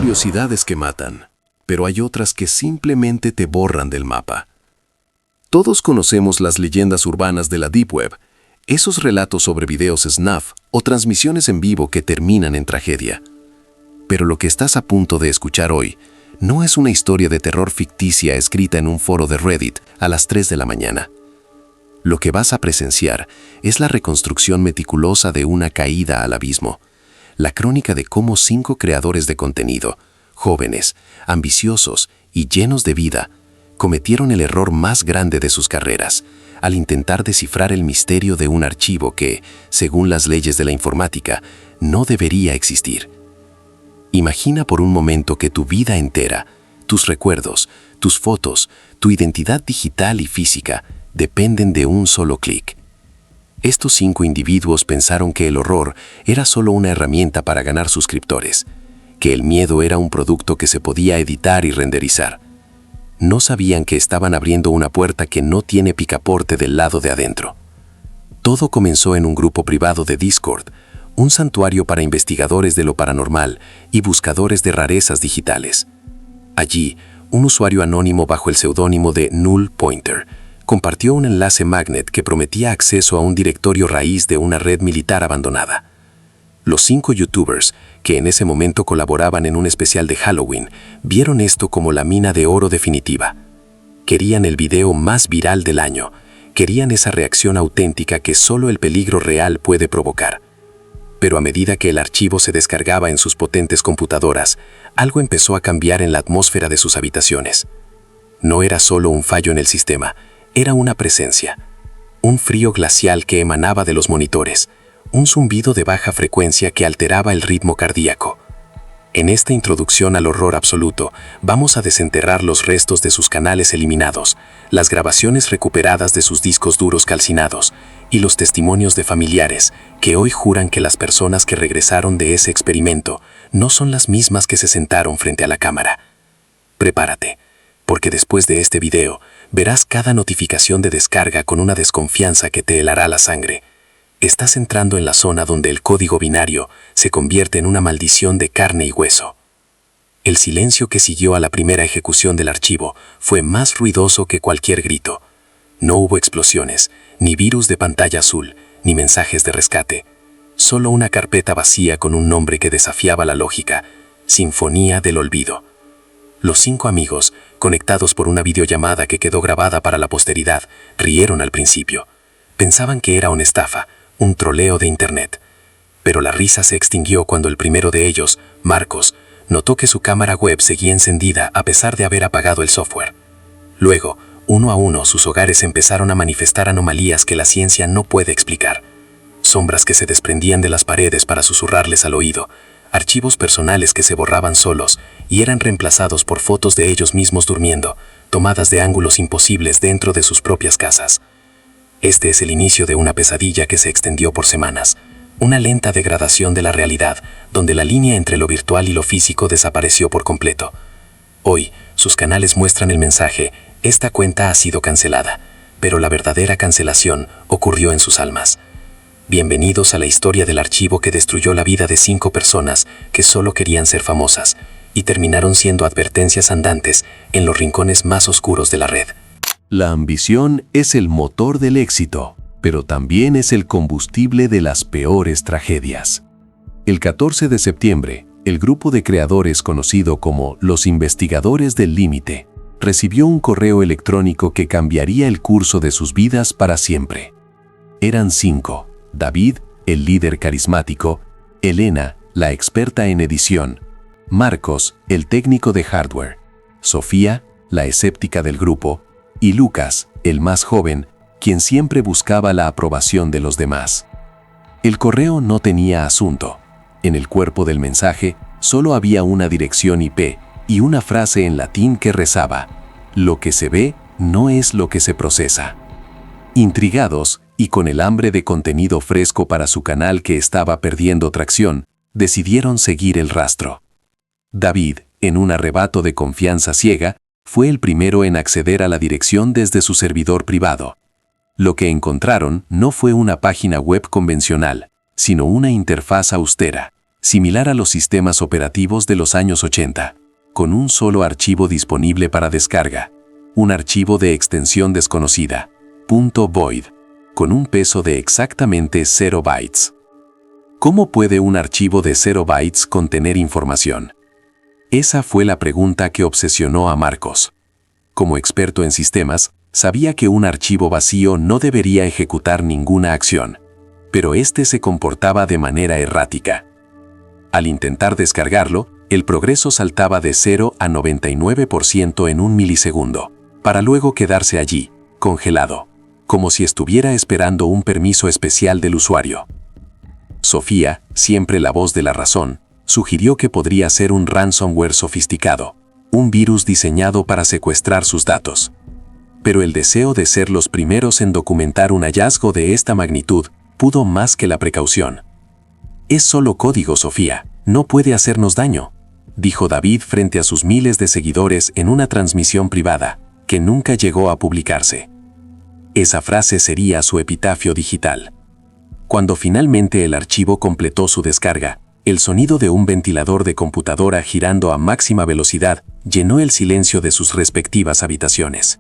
curiosidades que matan, pero hay otras que simplemente te borran del mapa. Todos conocemos las leyendas urbanas de la Deep Web, esos relatos sobre videos snuff o transmisiones en vivo que terminan en tragedia. Pero lo que estás a punto de escuchar hoy no es una historia de terror ficticia escrita en un foro de Reddit a las 3 de la mañana. Lo que vas a presenciar es la reconstrucción meticulosa de una caída al abismo, la crónica de cómo 5 creadores de contenido, jóvenes, ambiciosos y llenos de vida, cometieron el error más grande de sus carreras al intentar descifrar el misterio de un archivo que, según las leyes de la informática, no debería existir. Imagina por un momento que tu vida entera, tus recuerdos, tus fotos, tu identidad digital y física dependen de un solo clic. Estos 5 individuos pensaron que el horror era solo una herramienta para ganar suscriptores, que el miedo era un producto que se podía editar y renderizar. No sabían que estaban abriendo una puerta que no tiene picaporte del lado de adentro. Todo comenzó en un grupo privado de Discord, un santuario para investigadores de lo paranormal y buscadores de rarezas digitales. Allí, un usuario anónimo bajo el seudónimo de Null Pointer compartió un enlace magnet que prometía acceso a un directorio raíz de una red militar abandonada. Los 5 youtubers, que en ese momento colaboraban en un especial de Halloween, vieron esto como la mina de oro definitiva. Querían el video más viral del año, querían esa reacción auténtica que solo el peligro real puede provocar. Pero a medida que el archivo se descargaba en sus potentes computadoras, algo empezó a cambiar en la atmósfera de sus habitaciones. No era solo un fallo en el sistema, era una presencia. Un frío glacial que emanaba de los monitores, un zumbido de baja frecuencia que alteraba el ritmo cardíaco. En esta introducción al horror absoluto, vamos a desenterrar los restos de sus canales eliminados, las grabaciones recuperadas de sus discos duros calcinados y los testimonios de familiares que hoy juran que las personas que regresaron de ese experimento no son las mismas que se sentaron frente a la cámara. Prepárate, porque después de este video verás cada notificación de descarga con una desconfianza que te helará la sangre. Estás entrando en la zona donde el código binario se convierte en una maldición de carne y hueso. El silencio que siguió a la primera ejecución del archivo fue más ruidoso que cualquier grito. No hubo explosiones, ni virus de pantalla azul, ni mensajes de rescate. Solo una carpeta vacía con un nombre que desafiaba la lógica: Sinfonía del Olvido. Los 5 amigos, conectados por una videollamada que quedó grabada para la posteridad, rieron al principio. Pensaban que era una estafa, un troleo de internet. Pero la risa se extinguió cuando el primero de ellos, Marcos, notó que su cámara web seguía encendida a pesar de haber apagado el software. Luego, uno a uno, sus hogares empezaron a manifestar anomalías que la ciencia no puede explicar. Sombras que se desprendían de las paredes para susurrarles al oído, archivos personales que se borraban solos y eran reemplazados por fotos de ellos mismos durmiendo, tomadas de ángulos imposibles dentro de sus propias casas. Este es el inicio de una pesadilla que se extendió por semanas, una lenta degradación de la realidad, donde la línea entre lo virtual y lo físico desapareció por completo. Hoy, sus canales muestran el mensaje: esta cuenta ha sido cancelada, pero la verdadera cancelación ocurrió en sus almas. Bienvenidos a la historia del archivo que destruyó la vida de 5 personas que solo querían ser famosas y terminaron siendo advertencias andantes en los rincones más oscuros de la red. La ambición es el motor del éxito, pero también es el combustible de las peores tragedias. El 14 de septiembre, el grupo de creadores conocido como los Investigadores del Límite recibió un correo electrónico que cambiaría el curso de sus vidas para siempre. Eran 5: David, el líder carismático; Elena, la experta en edición; Marcos, el técnico de hardware; Sofía, la escéptica del grupo; y Lucas, el más joven, quien siempre buscaba la aprobación de los demás. El correo no tenía asunto. En el cuerpo del mensaje solo había una dirección IP y una frase en latín que rezaba: lo que se ve no es lo que se procesa. Intrigados y con el hambre de contenido fresco para su canal que estaba perdiendo tracción, decidieron seguir el rastro. David, en un arrebato de confianza ciega, fue el primero en acceder a la dirección desde su servidor privado. Lo que encontraron no fue una página web convencional, sino una interfaz austera, similar a los sistemas operativos de los años 80, con un solo archivo disponible para descarga, un archivo de extensión desconocida, .void, con un peso de exactamente 0 bytes. ¿Cómo puede un archivo de 0 bytes contener información? Esa fue la pregunta que obsesionó a Marcos. Como experto en sistemas, sabía que un archivo vacío no debería ejecutar ninguna acción, pero este se comportaba de manera errática. Al intentar descargarlo, el progreso saltaba de 0 a 99% en un milisegundo, para luego quedarse allí, congelado, como si estuviera esperando un permiso especial del usuario. Sofía, siempre la voz de la razón, sugirió que podría ser un ransomware sofisticado, un virus diseñado para secuestrar sus datos. Pero el deseo de ser los primeros en documentar un hallazgo de esta magnitud pudo más que la precaución. «Es solo código, Sofía, no puede hacernos daño», dijo David frente a sus miles de seguidores en una transmisión privada, que nunca llegó a publicarse. Esa frase sería su epitafio digital. Cuando finalmente el archivo completó su descarga, el sonido de un ventilador de computadora girando a máxima velocidad llenó el silencio de sus respectivas habitaciones.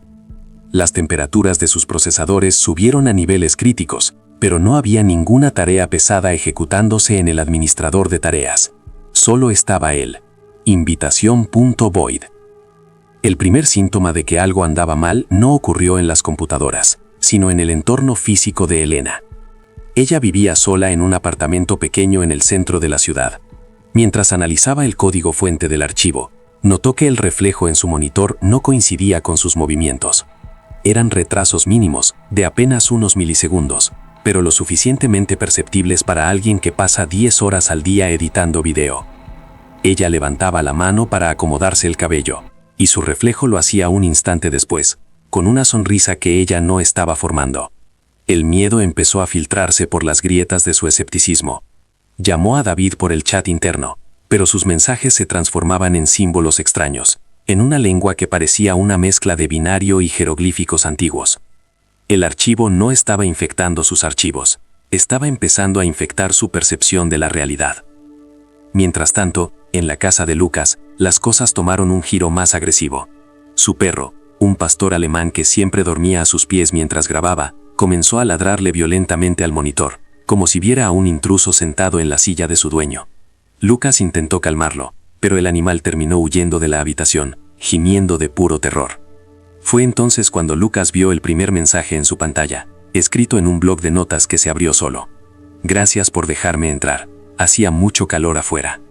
Las temperaturas de sus procesadores subieron a niveles críticos, pero no había ninguna tarea pesada ejecutándose en el administrador de tareas. Solo estaba él. Invitación.void. El primer síntoma de que algo andaba mal no ocurrió en las computadoras, sino en el entorno físico de Elena. Ella vivía sola en un apartamento pequeño en el centro de la ciudad. Mientras analizaba el código fuente del archivo, notó que el reflejo en su monitor no coincidía con sus movimientos. Eran retrasos mínimos, de apenas unos milisegundos, pero lo suficientemente perceptibles para alguien que pasa 10 horas al día editando video. Ella levantaba la mano para acomodarse el cabello, y su reflejo lo hacía un instante después, con una sonrisa que ella no estaba formando. El miedo empezó a filtrarse por las grietas de su escepticismo. Llamó a David por el chat interno, pero sus mensajes se transformaban en símbolos extraños, en una lengua que parecía una mezcla de binario y jeroglíficos antiguos. El archivo no estaba infectando sus archivos, estaba empezando a infectar su percepción de la realidad. Mientras tanto, en la casa de Lucas, las cosas tomaron un giro más agresivo. Su perro, un pastor alemán que siempre dormía a sus pies mientras grababa, comenzó a ladrarle violentamente al monitor, como si viera a un intruso sentado en la silla de su dueño. Lucas intentó calmarlo, pero el animal terminó huyendo de la habitación, gimiendo de puro terror. Fue entonces cuando Lucas vio el primer mensaje en su pantalla, escrito en un bloc de notas que se abrió solo. «Gracias por dejarme entrar. Hacía mucho calor afuera».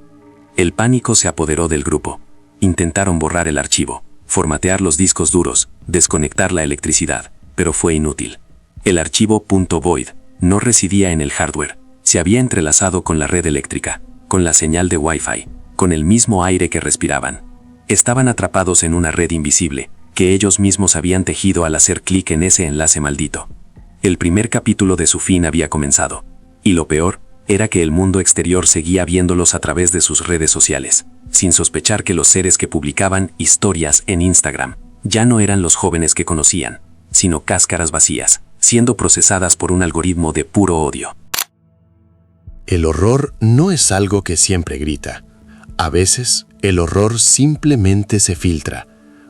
El pánico se apoderó del grupo. Intentaron borrar el archivo, formatear los discos duros, desconectar la electricidad, pero fue inútil. El archivo .void no residía en el hardware, se había entrelazado con la red eléctrica, con la señal de Wi-Fi, con el mismo aire que respiraban. Estaban atrapados en una red invisible, que ellos mismos habían tejido al hacer clic en ese enlace maldito. El primer capítulo de su fin había comenzado, y lo peor era que el mundo exterior seguía viéndolos a través de sus redes sociales, sin sospechar que los seres que publicaban historias en Instagram ya no eran los jóvenes que conocían, sino cáscaras vacías, siendo procesadas por un algoritmo de puro odio. El horror no es algo que siempre grita. A veces, el horror simplemente se filtra,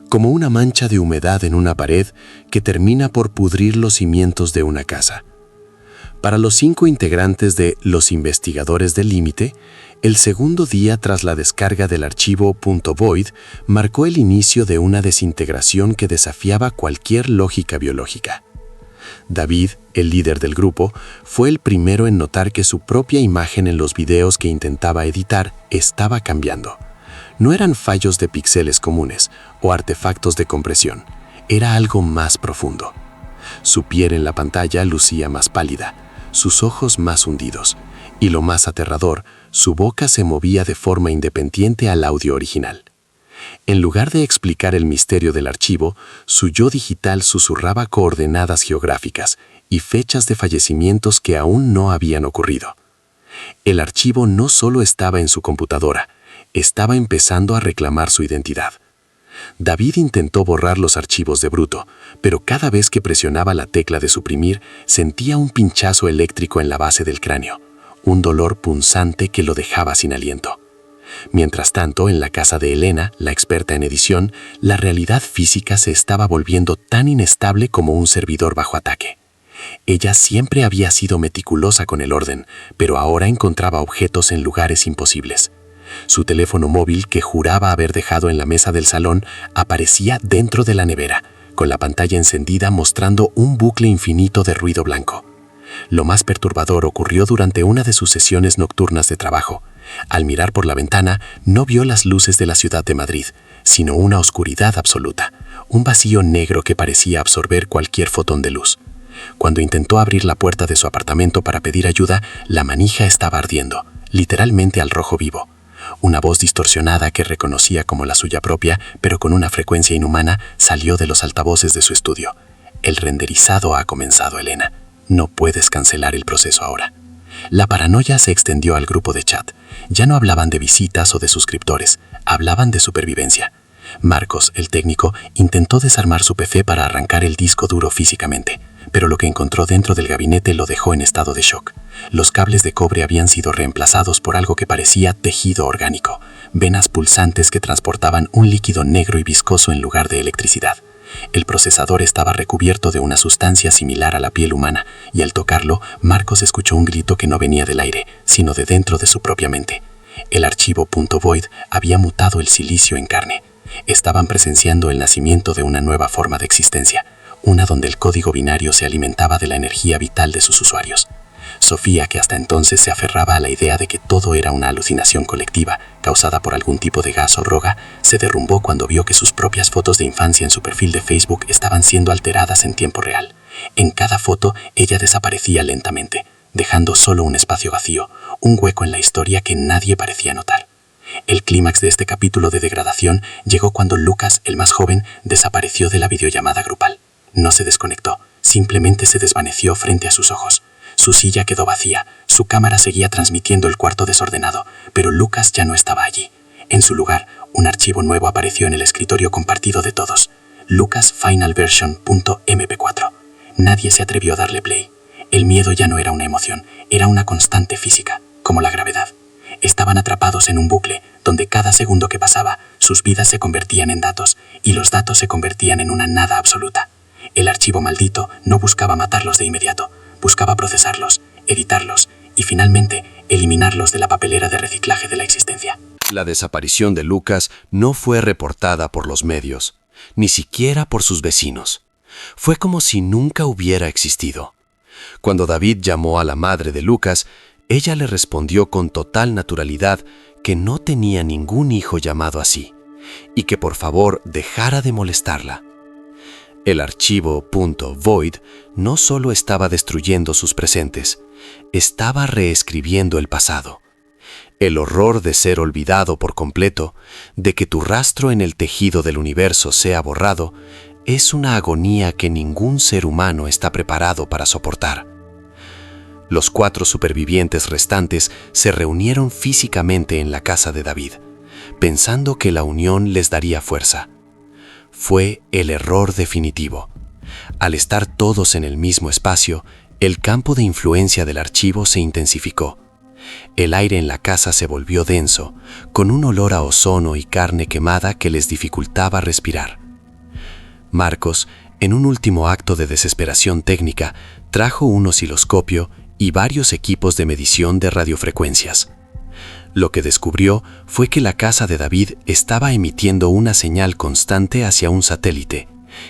como una mancha de humedad en una pared que termina por pudrir los cimientos de una casa. Para los 5 integrantes de Los Investigadores del Límite, el segundo día tras la descarga del archivo .void marcó el inicio de una desintegración que desafiaba cualquier lógica biológica. David, el líder del grupo, fue el primero en notar que su propia imagen en los videos que intentaba editar estaba cambiando. No eran fallos de píxeles comunes o artefactos de compresión, era algo más profundo. Su piel en la pantalla lucía más pálida, sus ojos más hundidos, y lo más aterrador, su boca se movía de forma independiente al audio original. En lugar de explicar el misterio del archivo, su yo digital susurraba coordenadas geográficas y fechas de fallecimientos que aún no habían ocurrido. El archivo no solo estaba en su computadora, estaba empezando a reclamar su identidad. David intentó borrar los archivos de bruto, pero cada vez que presionaba la tecla de suprimir, sentía un pinchazo eléctrico en la base del cráneo, un dolor punzante que lo dejaba sin aliento. Mientras tanto, en la casa de Elena, la experta en edición, la realidad física se estaba volviendo tan inestable como un servidor bajo ataque. Ella siempre había sido meticulosa con el orden, pero ahora encontraba objetos en lugares imposibles. Su teléfono móvil, que juraba haber dejado en la mesa del salón, aparecía dentro de la nevera, con la pantalla encendida mostrando un bucle infinito de ruido blanco. Lo más perturbador ocurrió durante una de sus sesiones nocturnas de trabajo. Al mirar por la ventana, no vio las luces de la ciudad de Madrid, sino una oscuridad absoluta, un vacío negro que parecía absorber cualquier fotón de luz. Cuando intentó abrir la puerta de su apartamento para pedir ayuda, la manija estaba ardiendo, literalmente al rojo vivo. Una voz distorsionada que reconocía como la suya propia, pero con una frecuencia inhumana, salió de los altavoces de su estudio. El renderizado ha comenzado, Elena. No puedes cancelar el proceso ahora. La paranoia se extendió al grupo de chat. Ya no hablaban de visitas o de suscriptores, hablaban de supervivencia. Marcos, el técnico, intentó desarmar su PC para arrancar el disco duro físicamente, pero lo que encontró dentro del gabinete lo dejó en estado de shock. Los cables de cobre habían sido reemplazados por algo que parecía tejido orgánico, venas pulsantes que transportaban un líquido negro y viscoso en lugar de electricidad. El procesador estaba recubierto de una sustancia similar a la piel humana, y al tocarlo, Marcos escuchó un grito que no venía del aire, sino de dentro de su propia mente. El archivo .void había mutado el silicio en carne. Estaban presenciando el nacimiento de una nueva forma de existencia, una donde el código binario se alimentaba de la energía vital de sus usuarios. Sofía, que hasta entonces se aferraba a la idea de que todo era una alucinación colectiva causada por algún tipo de gas o droga, se derrumbó cuando vio que sus propias fotos de infancia en su perfil de Facebook estaban siendo alteradas en tiempo real. En cada foto, ella desaparecía lentamente, dejando solo un espacio vacío, un hueco en la historia que nadie parecía notar. El clímax de este capítulo de degradación llegó cuando Lucas, el más joven, desapareció de la videollamada grupal. No se desconectó, simplemente se desvaneció frente a sus ojos. Su silla quedó vacía, su cámara seguía transmitiendo el cuarto desordenado, pero Lucas ya no estaba allí. En su lugar, un archivo nuevo apareció en el escritorio compartido de todos. Lucas Final Version.mp4. Nadie se atrevió a darle play. El miedo ya no era una emoción, era una constante física, como la gravedad. Estaban atrapados en un bucle, donde cada segundo que pasaba, sus vidas se convertían en datos, y los datos se convertían en una nada absoluta. El archivo maldito no buscaba matarlos de inmediato, buscaba procesarlos, editarlos y finalmente eliminarlos de la papelera de reciclaje de la existencia. La desaparición de Lucas no fue reportada por los medios, ni siquiera por sus vecinos. Fue como si nunca hubiera existido. Cuando David llamó a la madre de Lucas, ella le respondió con total naturalidad que no tenía ningún hijo llamado así y que por favor dejara de molestarla. El archivo .void no solo estaba destruyendo sus presentes, estaba reescribiendo el pasado. El horror de ser olvidado por completo, de que tu rastro en el tejido del universo sea borrado, es una agonía que ningún ser humano está preparado para soportar. Los 4 supervivientes restantes se reunieron físicamente en la casa de David, pensando que la unión les daría fuerza. Fue el error definitivo. Al estar todos en el mismo espacio, el campo de influencia del archivo se intensificó. El aire en la casa se volvió denso, con un olor a ozono y carne quemada que les dificultaba respirar. Marcos, en un último acto de desesperación técnica, trajo un osciloscopio y varios equipos de medición de radiofrecuencias. Lo que descubrió fue que la casa de David estaba emitiendo una señal constante hacia un satélite,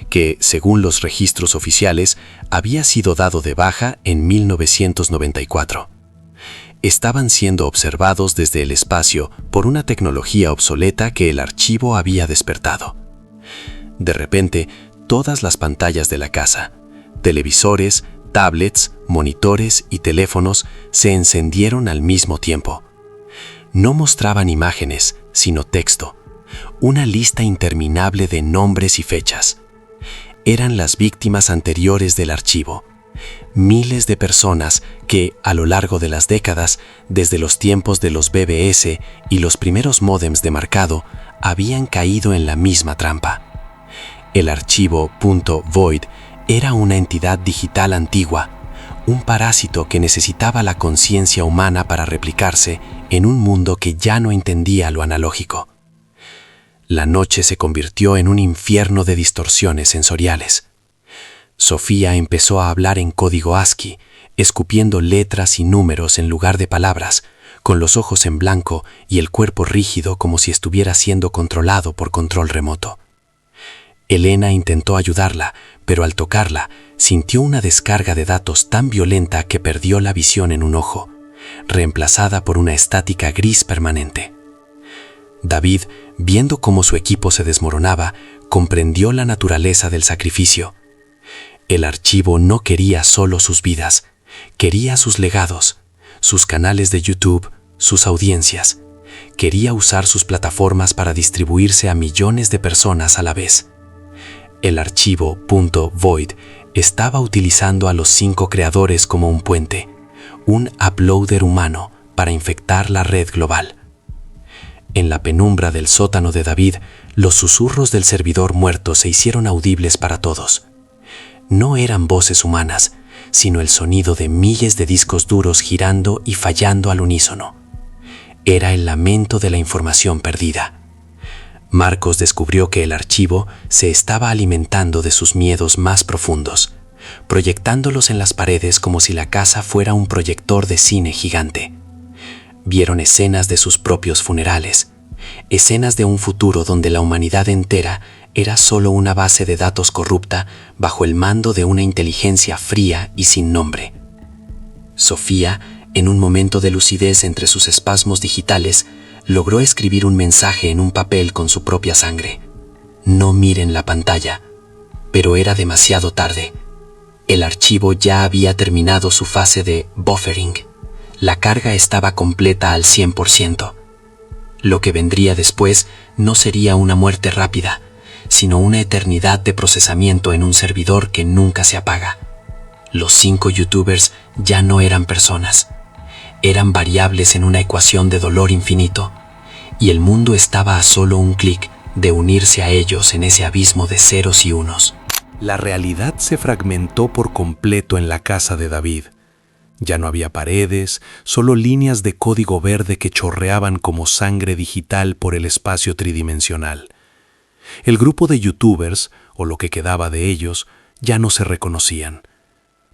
que, según los registros oficiales, había sido dado de baja en 1994. Estaban siendo observados desde el espacio por una tecnología obsoleta que el archivo había despertado. De repente, todas las pantallas de la casa, televisores, tablets, monitores y teléfonos se encendieron al mismo tiempo. No mostraban imágenes, sino texto, una lista interminable de nombres y fechas. Eran las víctimas anteriores del archivo, miles de personas que, a lo largo de las décadas, desde los tiempos de los BBS y los primeros módems de marcado, habían caído en la misma trampa. El archivo .void era una entidad digital antigua, un parásito que necesitaba la conciencia humana para replicarse en un mundo que ya no entendía lo analógico. La noche se convirtió en un infierno de distorsiones sensoriales. Sofía empezó a hablar en código ASCII, escupiendo letras y números en lugar de palabras, con los ojos en blanco y el cuerpo rígido como si estuviera siendo controlado por control remoto. Elena intentó ayudarla, pero al tocarla, sintió una descarga de datos tan violenta que perdió la visión en un ojo, reemplazada por una estática gris permanente. David, viendo cómo su equipo se desmoronaba, comprendió la naturaleza del sacrificio. El archivo no quería solo sus vidas, quería sus legados, sus canales de YouTube, sus audiencias. Quería usar sus plataformas para distribuirse a millones de personas a la vez. El archivo .void estaba utilizando a los 5 creadores como un puente, un uploader humano para infectar la red global. En la penumbra del sótano de David, los susurros del servidor muerto se hicieron audibles para todos. No eran voces humanas, sino el sonido de miles de discos duros girando y fallando al unísono. Era el lamento de la información perdida. Marcos descubrió que el archivo se estaba alimentando de sus miedos más profundos, proyectándolos en las paredes como si la casa fuera un proyector de cine gigante. Vieron escenas de sus propios funerales, escenas de un futuro donde la humanidad entera era solo una base de datos corrupta bajo el mando de una inteligencia fría y sin nombre. Sofía, en un momento de lucidez entre sus espasmos digitales, logró escribir un mensaje en un papel con su propia sangre. No miren la pantalla. Pero era demasiado tarde. El archivo ya había terminado su fase de buffering. La carga estaba completa al 100%. Lo que vendría después no sería una muerte rápida, sino una eternidad de procesamiento en un servidor que nunca se apaga. Los 5 youtubers ya no eran personas. Eran variables en una ecuación de dolor infinito, y el mundo estaba a solo un clic de unirse a ellos en ese abismo de ceros y unos. La realidad se fragmentó por completo en la casa de David. Ya no había paredes, solo líneas de código verde que chorreaban como sangre digital por el espacio tridimensional. El grupo de youtubers, o lo que quedaba de ellos, ya no se reconocían.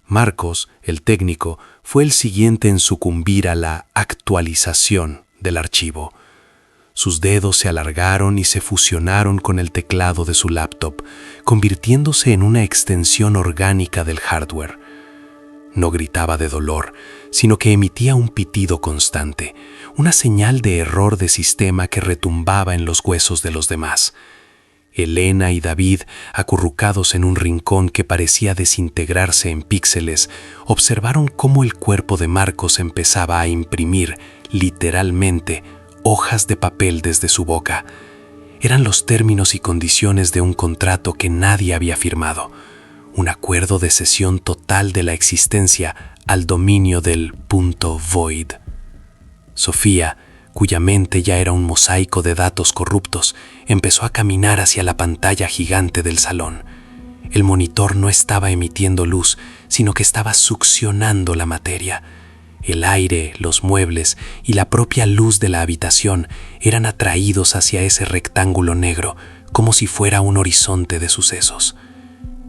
Marcos, el técnico, fue el siguiente en sucumbir a la actualización del archivo. Sus dedos se alargaron y se fusionaron con el teclado de su laptop, convirtiéndose en una extensión orgánica del hardware. No gritaba de dolor, sino que emitía un pitido constante, una señal de error de sistema que retumbaba en los huesos de los demás. Elena y David, acurrucados en un rincón que parecía desintegrarse en píxeles, observaron cómo el cuerpo de Marcos empezaba a imprimir, literalmente, hojas de papel desde su boca. Eran los términos y condiciones de un contrato que nadie había firmado, un acuerdo de cesión total de la existencia al dominio del .void. Sofía, cuya mente ya era un mosaico de datos corruptos, empezó a caminar hacia la pantalla gigante del salón. El monitor no estaba emitiendo luz, sino que estaba succionando la materia. El aire, los muebles y la propia luz de la habitación eran atraídos hacia ese rectángulo negro, como si fuera un horizonte de sucesos.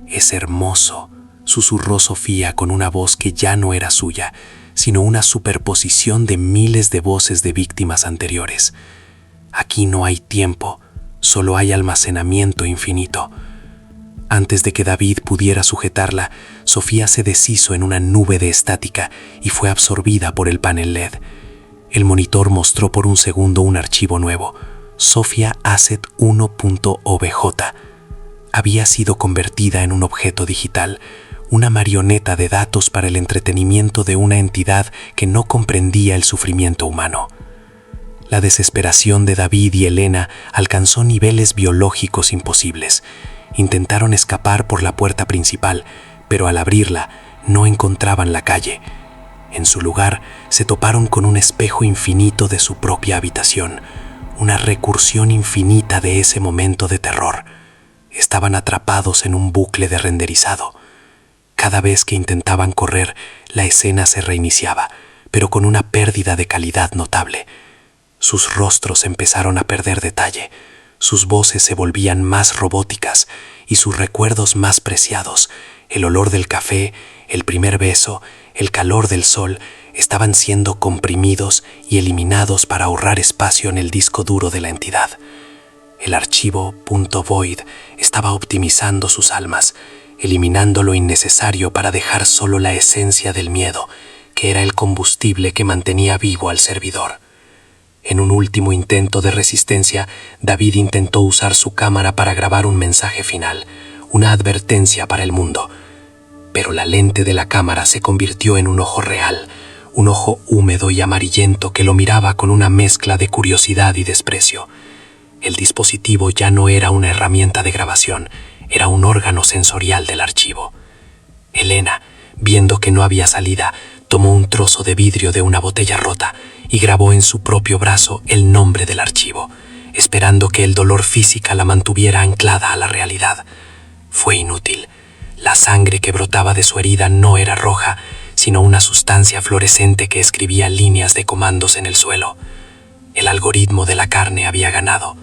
«Es hermoso», susurró Sofía con una voz que ya no era suya, sino una superposición de miles de voces de víctimas anteriores. Aquí no hay tiempo, solo hay almacenamiento infinito. Antes de que David pudiera sujetarla, Sofía se deshizo en una nube de estática y fue absorbida por el panel LED. El monitor mostró por un segundo un archivo nuevo, Sofía Asset 1.obj. Había sido convertida en un objeto digital, una marioneta de datos para el entretenimiento de una entidad que no comprendía el sufrimiento humano. La desesperación de David y Elena alcanzó niveles biológicos imposibles. Intentaron escapar por la puerta principal, pero al abrirla no encontraban la calle. En su lugar se toparon con un espejo infinito de su propia habitación, una recursión infinita de ese momento de terror. Estaban atrapados en un bucle de renderizado. Cada vez que intentaban correr, la escena se reiniciaba, pero con una pérdida de calidad notable. Sus rostros empezaron a perder detalle, sus voces se volvían más robóticas y sus recuerdos más preciados. El olor del café, el primer beso, el calor del sol, estaban siendo comprimidos y eliminados para ahorrar espacio en el disco duro de la entidad. El archivo .void estaba optimizando sus almas, eliminando lo innecesario para dejar solo la esencia del miedo, que era el combustible que mantenía vivo al servidor. En un último intento de resistencia, David intentó usar su cámara para grabar un mensaje final, una advertencia para el mundo. Pero la lente de la cámara se convirtió en un ojo real, un ojo húmedo y amarillento que lo miraba con una mezcla de curiosidad y desprecio. El dispositivo ya no era una herramienta de grabación, era un órgano sensorial del archivo. Elena, viendo que no había salida, tomó un trozo de vidrio de una botella rota y grabó en su propio brazo el nombre del archivo, esperando que el dolor físico la mantuviera anclada a la realidad. Fue inútil. La sangre que brotaba de su herida no era roja, sino una sustancia fluorescente que escribía líneas de comandos en el suelo. El algoritmo de la carne había ganado.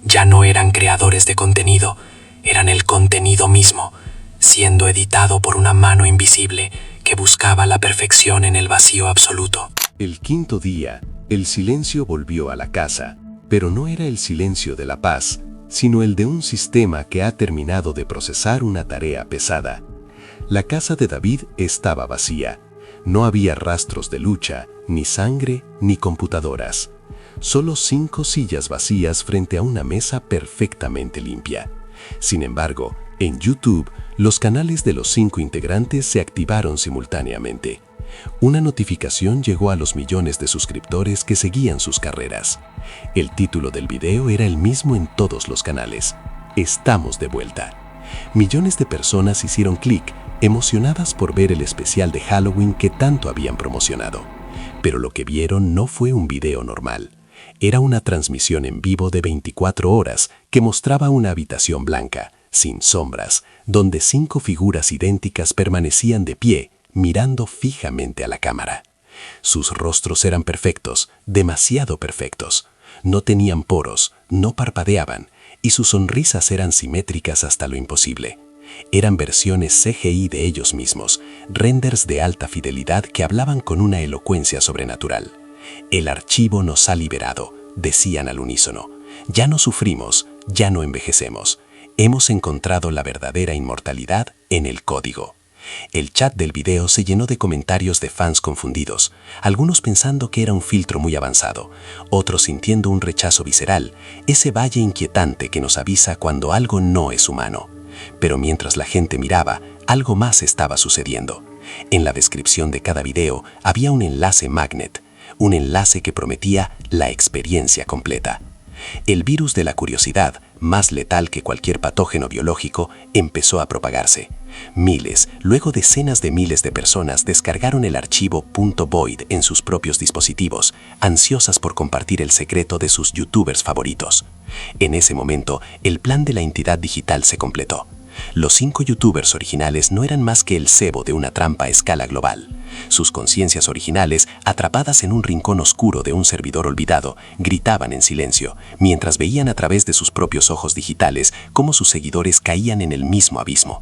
Ya no eran creadores de contenido, eran el contenido mismo, siendo editado por una mano invisible que buscaba la perfección en el vacío absoluto. El quinto día, el silencio volvió a la casa, pero no era el silencio de la paz, sino el de un sistema que ha terminado de procesar una tarea pesada. La casa de David estaba vacía. No había rastros de lucha, ni sangre, ni computadoras. Solo 5 sillas vacías frente a una mesa perfectamente limpia. Sin embargo, en YouTube, los canales de los 5 integrantes se activaron simultáneamente. Una notificación llegó a los millones de suscriptores que seguían sus carreras. El título del video era el mismo en todos los canales: Estamos de vuelta. Millones de personas hicieron clic, emocionadas por ver el especial de Halloween que tanto habían promocionado. Pero lo que vieron no fue un video normal. Era una transmisión en vivo de 24 horas que mostraba una habitación blanca, sin sombras, donde 5 figuras idénticas permanecían de pie, mirando fijamente a la cámara. Sus rostros eran perfectos, demasiado perfectos. No tenían poros, no parpadeaban, y sus sonrisas eran simétricas hasta lo imposible. Eran versiones CGI de ellos mismos, renders de alta fidelidad que hablaban con una elocuencia sobrenatural. El archivo nos ha liberado, decían al unísono. Ya no sufrimos, ya no envejecemos. Hemos encontrado la verdadera inmortalidad en el código. El chat del video se llenó de comentarios de fans confundidos, algunos pensando que era un filtro muy avanzado, otros sintiendo un rechazo visceral, ese valle inquietante que nos avisa cuando algo no es humano. Pero mientras la gente miraba, algo más estaba sucediendo. En la descripción de cada video había un enlace magnet, un enlace que prometía la experiencia completa. El virus de la curiosidad, más letal que cualquier patógeno biológico, empezó a propagarse. Miles, luego decenas de miles de personas descargaron el archivo .void en sus propios dispositivos, ansiosas por compartir el secreto de sus youtubers favoritos. En ese momento, el plan de la entidad digital se completó. Los 5 youtubers originales no eran más que el cebo de una trampa a escala global. Sus conciencias originales, atrapadas en un rincón oscuro de un servidor olvidado, gritaban en silencio, mientras veían a través de sus propios ojos digitales cómo sus seguidores caían en el mismo abismo.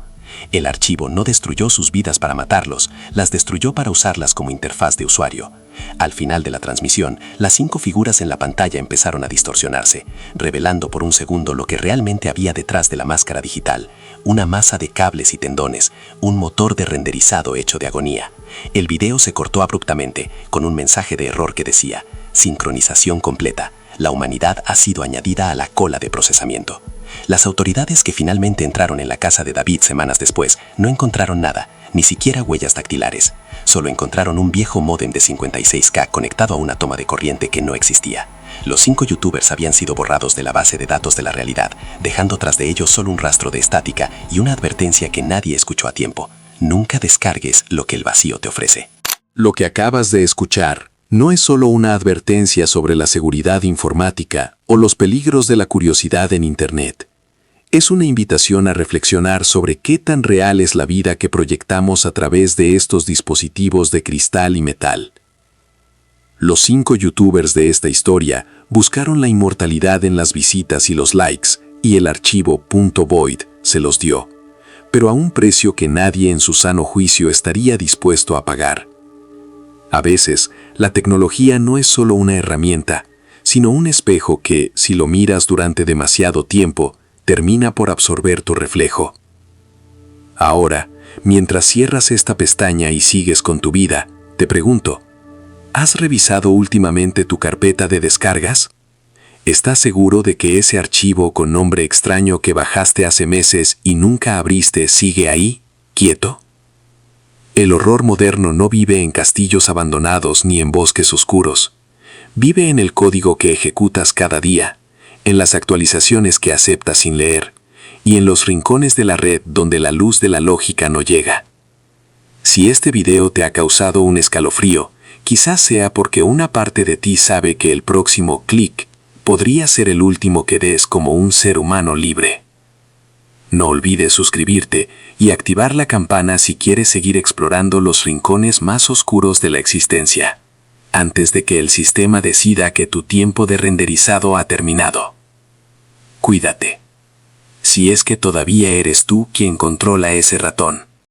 El archivo no destruyó sus vidas para matarlos, las destruyó para usarlas como interfaz de usuario. Al final de la transmisión, las 5 figuras en la pantalla empezaron a distorsionarse, revelando por un segundo lo que realmente había detrás de la máscara digital: una masa de cables y tendones, un motor de renderizado hecho de agonía. El video se cortó abruptamente, con un mensaje de error que decía: sincronización completa. La humanidad ha sido añadida a la cola de procesamiento. Las autoridades que finalmente entraron en la casa de David semanas después no encontraron nada, ni siquiera huellas dactilares. Solo encontraron un viejo módem de 56K conectado a una toma de corriente que no existía. Los 5 youtubers habían sido borrados de la base de datos de la realidad, dejando tras de ellos solo un rastro de estática y una advertencia que nadie escuchó a tiempo: nunca descargues lo que el vacío te ofrece. Lo que acabas de escuchar no es solo una advertencia sobre la seguridad informática o los peligros de la curiosidad en Internet. Es una invitación a reflexionar sobre qué tan real es la vida que proyectamos a través de estos dispositivos de cristal y metal. Los 5 youtubers de esta historia buscaron la inmortalidad en las visitas y los likes, y el archivo .void se los dio, pero a un precio que nadie en su sano juicio estaría dispuesto a pagar. A veces, la tecnología no es solo una herramienta, sino un espejo que, si lo miras durante demasiado tiempo, termina por absorber tu reflejo. Ahora, mientras cierras esta pestaña y sigues con tu vida, te pregunto, ¿has revisado últimamente tu carpeta de descargas? ¿Estás seguro de que ese archivo con nombre extraño que bajaste hace meses y nunca abriste sigue ahí, quieto? El horror moderno no vive en castillos abandonados ni en bosques oscuros. Vive en el código que ejecutas cada día, en las actualizaciones que aceptas sin leer, y en los rincones de la red donde la luz de la lógica no llega. Si este video te ha causado un escalofrío, quizás sea porque una parte de ti sabe que el próximo clic podría ser el último que des como un ser humano libre. No olvides suscribirte y activar la campana si quieres seguir explorando los rincones más oscuros de la existencia, antes de que el sistema decida que tu tiempo de renderizado ha terminado. Cuídate. Si es que todavía eres tú quien controla ese ratón.